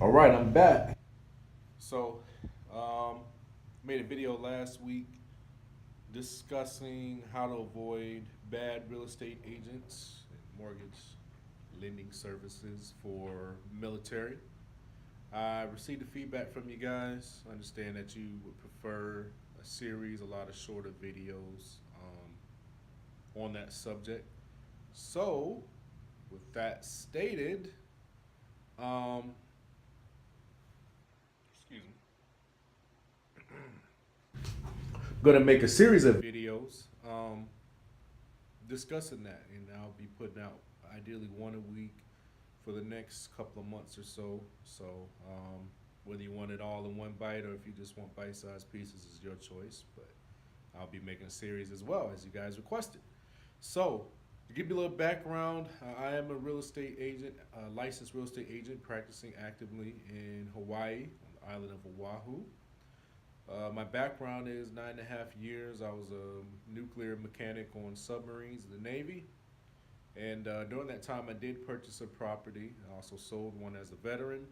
All right, I'm back. So, um, made a video last week discussing how to avoid bad real estate agents and mortgage lending services for military. I received the feedback from you guys. I understand that you would prefer a series, a lot of shorter videos on that subject. So, with that stated, um, excuse me. Gonna make a series of videos discussing that, and I'll be putting out ideally one a week for the next couple of months or so. So whether you want it all in one bite or if you just want bite-sized pieces is your choice. But I'll be making a series as well as you guys requested. So to give you a little background, I am a real estate agent, a licensed real estate agent practicing actively in Hawaii on the island of Oahu. My background is 9.5 years. I was a nuclear mechanic on submarines in the Navy. And during that time, I did purchase a property. I also sold one as a veteran.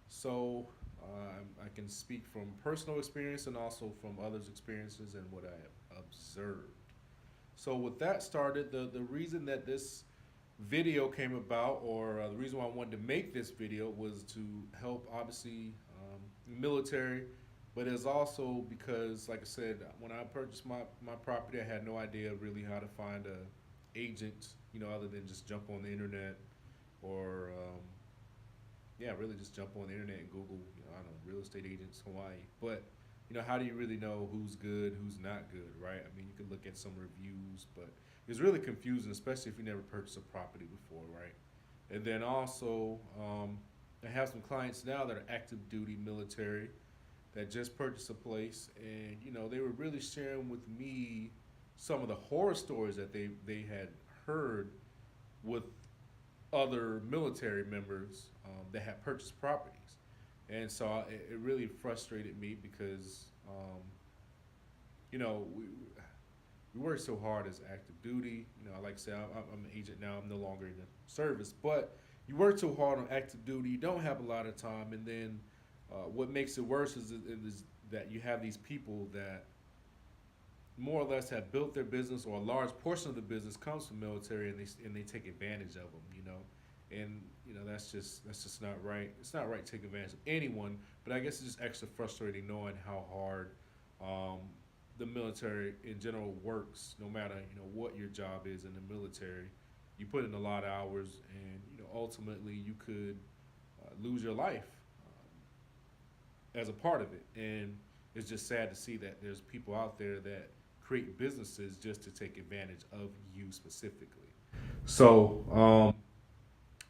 So I can speak from personal experience and also from others' experiences and what I have observed. So with that started, the reason that this video came about, or the reason why I wanted to make this video, was to help obviously the military, but it's also because, like I said, when I purchased my property, I had no idea really how to find a agent, other than just jump on the internet or yeah, really just jump on the internet and Google, I don't know, real estate agents Hawaii. But how do you really know who's good, who's not good, right? I mean, you can look at some reviews, but it's really confusing, especially if you never purchased a property before, right? And then also, I have some clients now that are active duty military that just purchased a place, and they were really sharing with me some of the horror stories that they had heard with other military members that had purchased properties. And so it really frustrated me because, you know, we, we work so hard as active duty. Like I said, I'm an agent now. I'm no longer in the service, but you work so hard on active duty. You don't have a lot of time, and then what makes it worse is that you have these people that more or less have built their business, or a large portion of the business comes from military, and they take advantage of them. And that's just not right. It's not right to take advantage of anyone, but I guess it's just extra frustrating knowing how hard um, the military in general works. No matter what your job is in the military, you put in a lot of hours, and ultimately you could lose your life as a part of it. And it's just sad to see that there's people out there that create businesses just to take advantage of you specifically. So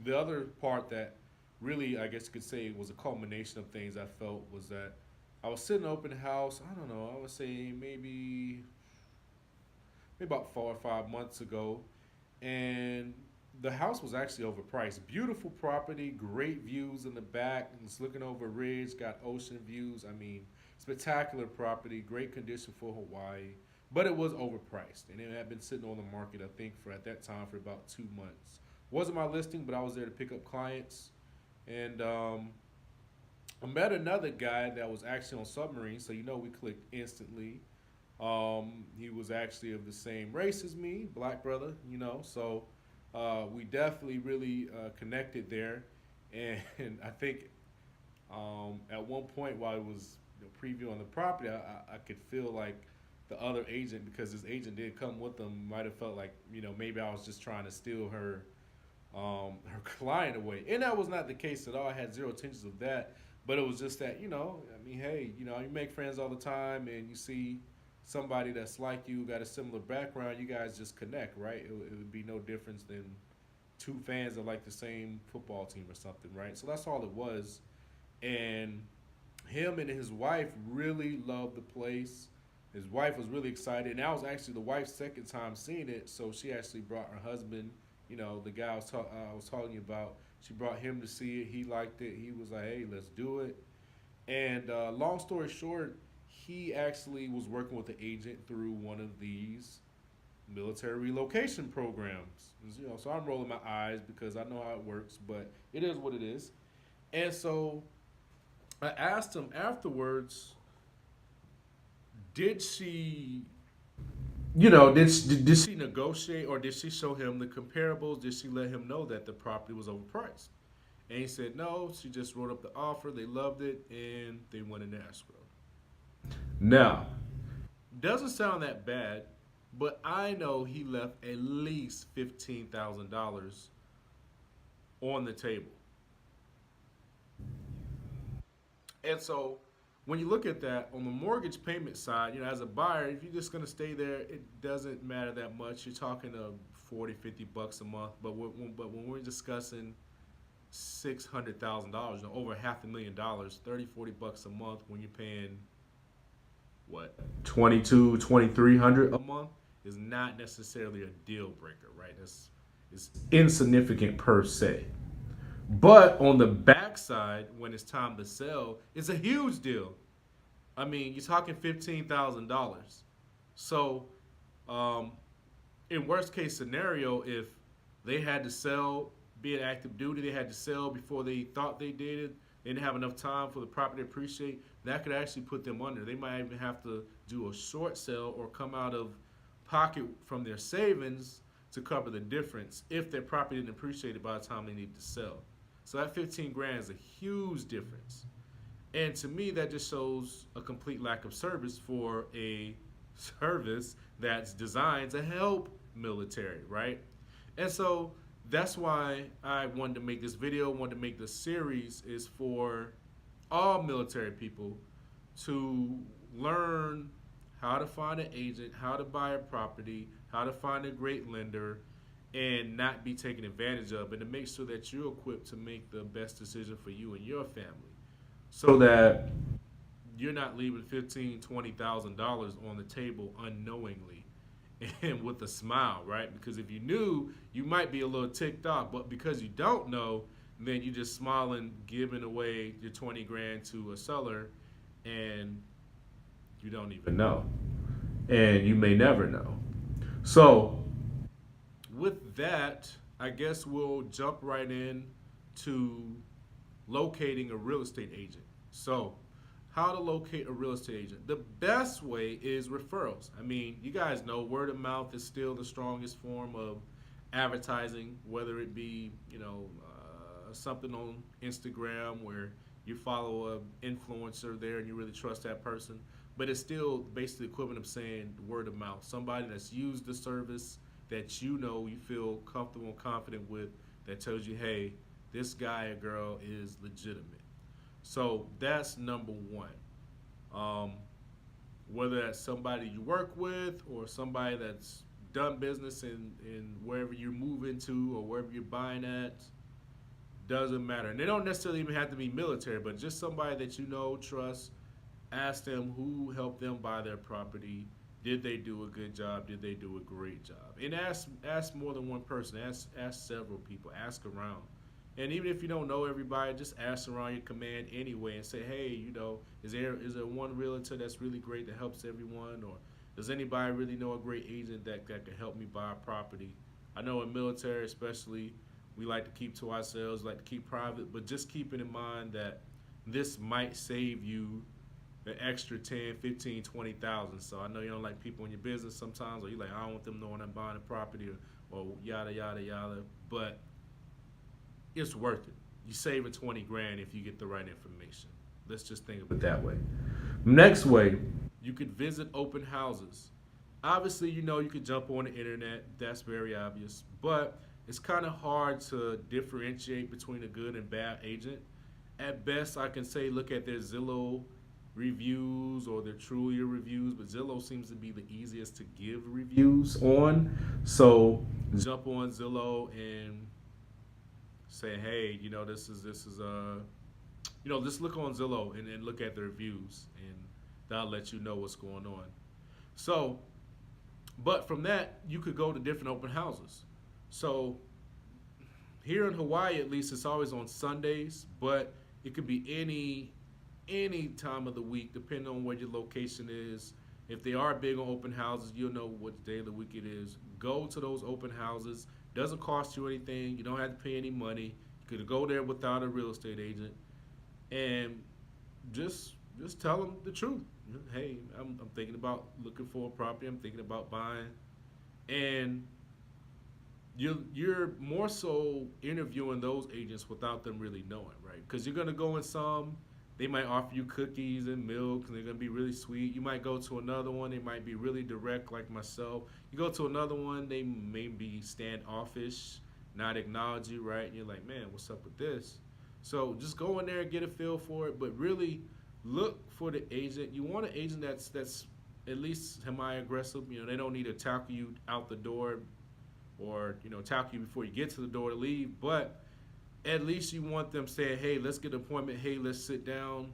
the other part that really, I guess you could say, was a culmination of things I felt was that I was sitting in an open house. I don't know. I would say maybe about 4 or 5 months ago, and the house was actually overpriced. Beautiful property, great views in the back. It's looking over a ridge, got ocean views. I mean, spectacular property, great condition for Hawaii, but it was overpriced, and it had been sitting on the market, I think, for at that time for about 2 months. Wasn't my listing, but I was there to pick up clients, and I met another guy that was actually on submarine, so we clicked instantly. He was actually of the same race as me, black brother, so we definitely really connected there. And I think at one point while I was previewing the property, I could feel like the other agent, because this agent did come with them, might have felt like maybe I was just trying to steal her client away, and that was not the case at all. I had zero intentions of that, but it was just that I mean, hey, you make friends all the time, and you see somebody that's like you, got a similar background, you guys just connect, right? It would be no difference than two fans that like the same football team or something, right? So that's all it was. And him and his wife really loved the place. His wife was really excited, and that was actually the wife's second time seeing it. So she actually brought her husband, the guy I was talking about. She brought him to see it. He liked it. He was like, "Hey, let's do it." And long story short, he actually was working with an agent through one of these military relocation programs. So I'm rolling my eyes because I know how it works, but it is what it is. And so I asked him afterwards, did she, did she negotiate or did she show him the comparables? Did she let him know that the property was overpriced? And he said no. She just wrote up the offer. They loved it, and they went in escrow. Now, doesn't sound that bad, but I know he left at least $15,000 on the table. And so when you look at that on the mortgage payment side, as a buyer, if you're just going to stay there, it doesn't matter that much. You're talking 40, $50 a month. But when we're discussing $600,000, over $500,000, 30, $40 a month when you're paying what, 22, 2,300 a month is not necessarily a deal breaker, right? It's insignificant per se. But on the backside, when it's time to sell, it's a huge deal. I mean, you're talking $15,000. So, um, in worst case scenario, if they had to sell, be an active duty, they had to sell before they thought they did it, they didn't have enough time for the property to appreciate, that could actually put them under. They might even have to do a short sale or come out of pocket from their savings to cover the difference if their property didn't appreciate it by the time they need to sell. So that 15 grand is a huge difference. And to me, that just shows a complete lack of service for a service that's designed to help military, right? And so that's why I wanted to make this video, wanted to make this series, is for all military people to learn how to find an agent, how to buy a property, how to find a great lender, and not be taken advantage of, and to make sure that you're equipped to make the best decision for you and your family, so that you're not leaving $15,000, $20,000 on the table unknowingly and with a smile, right? Because if you knew, you might be a little ticked off, but because you don't know, then you just smiling, giving away your 20 grand to a seller, and you don't even know, and you may never know. So with that, I guess we'll jump right in to locating a real estate agent. So, how to locate a real estate agent? The best way is referrals. I mean, you guys know word of mouth is still the strongest form of advertising, whether it be, something on Instagram where you follow an influencer there and you really trust that person. But it's still basically the equivalent of saying word of mouth. Somebody that's used the service that you feel comfortable and confident with, that tells you, hey, this guy or girl is legitimate. So that's number one. Whether that's somebody you work with or somebody that's done business in wherever you're moving to or wherever you're buying at, doesn't matter. And they don't necessarily even have to be military, but just somebody that trust. Ask them who helped them buy their property. Did they do a good job? Did they do a great job? And ask more than one person. Ask several people. Ask around. And even if you don't know everybody, just ask around your command anyway and say, hey, is there one realtor that's really great that helps everyone? Or does anybody really know a great agent that can help me buy a property? I know in military especially, we like to keep to ourselves, like to keep private, but just keeping in mind that this might save you the extra 10, 15, 20,000. So I know you don't like people in your business sometimes, or you're like, I don't want them knowing I'm buying a property, or yada, yada, yada. But it's worth it. You're saving 20 grand if you get the right information. Let's just think of it that way. Next way, you could visit open houses. Obviously, you could jump on the internet. That's very obvious. But it's kind of hard to differentiate between a good and bad agent. At best, I can say look at their Zillow reviews or their Trulia reviews, but Zillow seems to be the easiest to give reviews on. So jump on Zillow and say, hey, just look on Zillow and look at the reviews, and that'll let you know what's going on. So, but from that, you could go to different open houses. So here in Hawaii, at least, it's always on Sundays, but it could be any time of the week, depending on where your location is. If they are big on open houses, you'll know what day of the week it is. Go to those open houses. Doesn't cost you anything. You don't have to pay any money. You could go there without a real estate agent. And just tell them the truth. Hey, I'm thinking about looking for a property. I'm thinking about buying, and you're more so interviewing those agents without them really knowing, right? Because you're gonna go in some, they might offer you cookies and milk, and they're gonna be really sweet. You might go to another one, they might be really direct, like myself. You go to another one, they may be standoffish, not acknowledge you, right? And you're like, man, what's up with this? So just go in there and get a feel for it, but really look for the agent. You want an agent that's at least semi-aggressive. You know, they don't need to tackle you out the door or tackle you before you get to the door to leave, but at least you want them saying, hey, let's get an appointment, hey, let's sit down.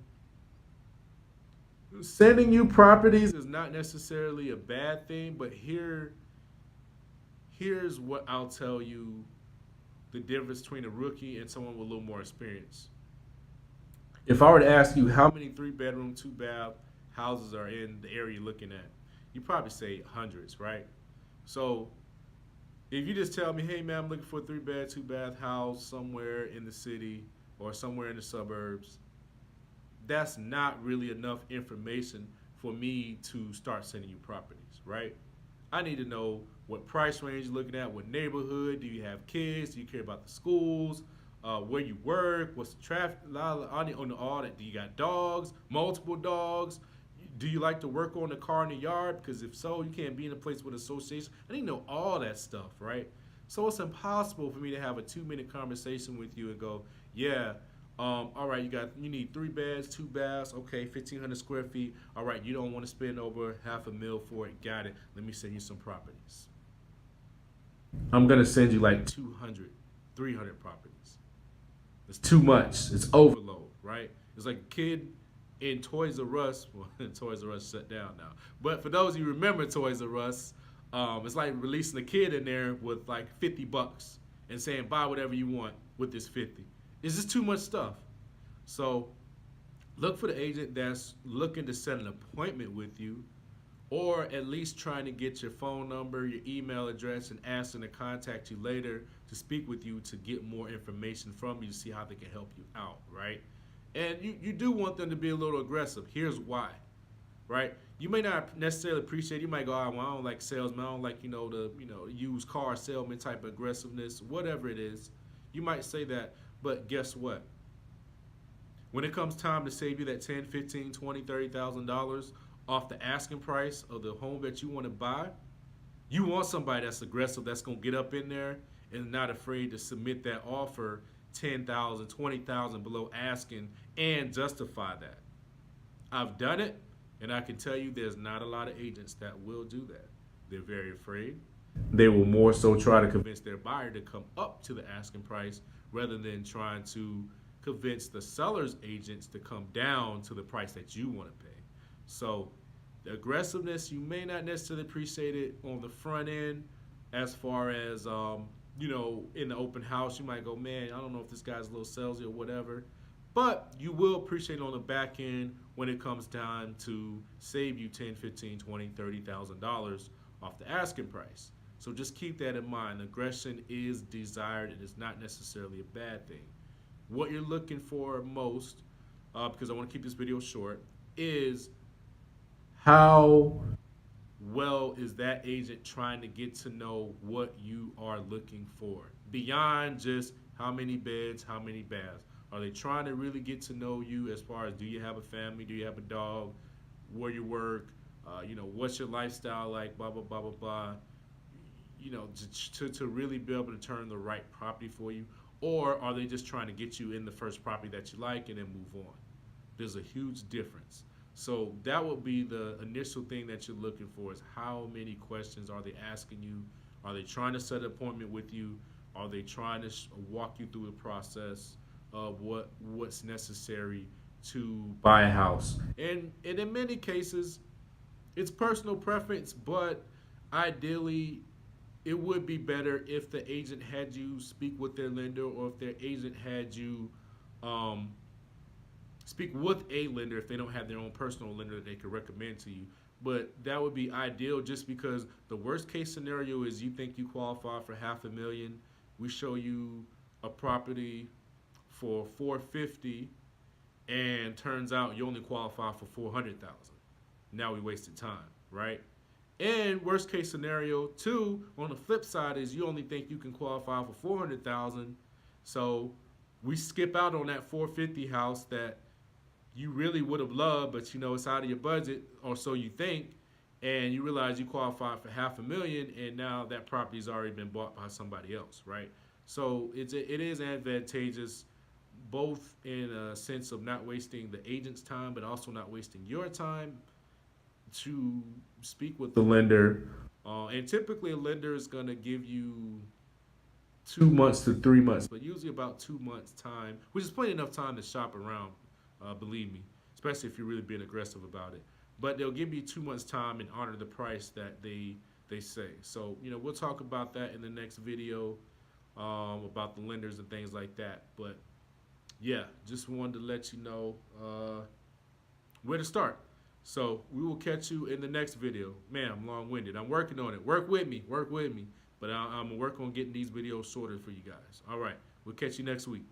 Sending you properties is not necessarily a bad thing, but here's what I'll tell you the difference between a rookie and someone with a little more experience. If I were to ask you how many 3-bedroom, 2-bath houses are in the area you're looking at, you probably say hundreds, right? So if you just tell me, hey man, I'm looking for a 3-bed, 2-bath house somewhere in the city or somewhere in the suburbs, that's not really enough information for me to start sending you properties, right? I need to know what price range you're looking at, what neighborhood, do you have kids, do you care about the schools, where you work, what's the traffic, I need to know all that. Do you got dogs, multiple dogs? Do you like to work on the car in the yard? Because if so, you can't be in a place with association. I need to know all that stuff, right? So it's impossible for me to have a 2-minute conversation with you and go, yeah, all right, you need 3 beds, 2 baths, okay, 1,500 square feet. All right, you don't want to spend over $500,000 for it. Got it. Let me send you some properties. I'm gonna send you like 200, 300 properties. It's too much. It's overload, right? It's like a kid in Toys R Us. Well, Toys R Us shut down now. But for those of you who remember Toys R Us, it's like releasing a kid in there with like $50 and saying buy whatever you want with this 50. It's just too much stuff. So look for the agent that's looking to set an appointment with you, or at least trying to get your phone number, your email address, and asking to contact you later to speak with you to get more information from you to see how they can help you out, right? And you do want them to be a little aggressive. Here's why, right? You may not necessarily appreciate it. You might go, oh, well, I don't like salesmen. I don't like, the used car salesman type of aggressiveness, whatever it is. You might say that, but guess what? When it comes time to save you that $10, $15, $20, $30,000 off the asking price of the home that you want to buy, you want somebody that's aggressive, that's going to get up in there and not afraid to submit that offer 10,000, 20,000 below asking and justify that. I've done it, and I can tell you there's not a lot of agents that will do that. They're very afraid. They will more so try to convince their buyer to come up to the asking price rather than trying to convince the seller's agents to come down to the price that you want to pay. So the aggressiveness, you may not necessarily appreciate it on the front end as far as, in the open house. You might go, man, I don't know if this guy's a little salesy or whatever. But you will appreciate it on the back end when it comes time to save you $10, $15, $20, $30,000 off the asking price. So just keep that in mind. Aggression is desired and it's not necessarily a bad thing. What you're looking for most, because I want to keep this video short, is how well is that agent trying to get to know what you are looking for? Beyond just how many beds, how many baths. Are they trying to really get to know you as far as, do you have a family, do you have a dog, where you work, what's your lifestyle like, blah, blah, blah, blah, blah. To really be able to turn the right property for you? Or are they just trying to get you in the first property that you like and then move on? There's a huge difference. So that would be the initial thing that you're looking for, is how many questions are they asking you? Are they trying to set an appointment with you? Are they trying to walk you through the process of what's necessary to buy a house? And in many cases, it's personal preference, but ideally, it would be better if the agent had you speak with their lender, or if their agent had you speak with a lender if they don't have their own personal lender that they could recommend to you. But that would be ideal, just because the worst case scenario is you think you qualify for $500,000. We show you a property for $450,000 and turns out you only qualify for 400,000. Now we wasted time, right? And worst case scenario, two, on the flip side is you only think you can qualify for 400,000. So we skip out on that 450 house that you really would have loved, but it's out of your budget, or so you think, and you realize you qualify for 500,000, and now that property's already been bought by somebody else, right? So it is advantageous, both in a sense of not wasting the agent's time, but also not wasting your time to speak with the lender. And typically, a lender is going to give you 2 months to 3 months, but usually about 2 months time, which is plenty enough time to shop around. Believe me, especially if you're really being aggressive about it. But they'll give you 2 months time and honor the price that they say. So we'll talk about that in the next video, about the lenders and things like that. But yeah, just wanted to let you know where to start. So we will catch you in the next video. Man, I'm long-winded. I'm working on it. Work with me. But I'm going to work on getting these videos sorted for you guys. All right. We'll catch you next week.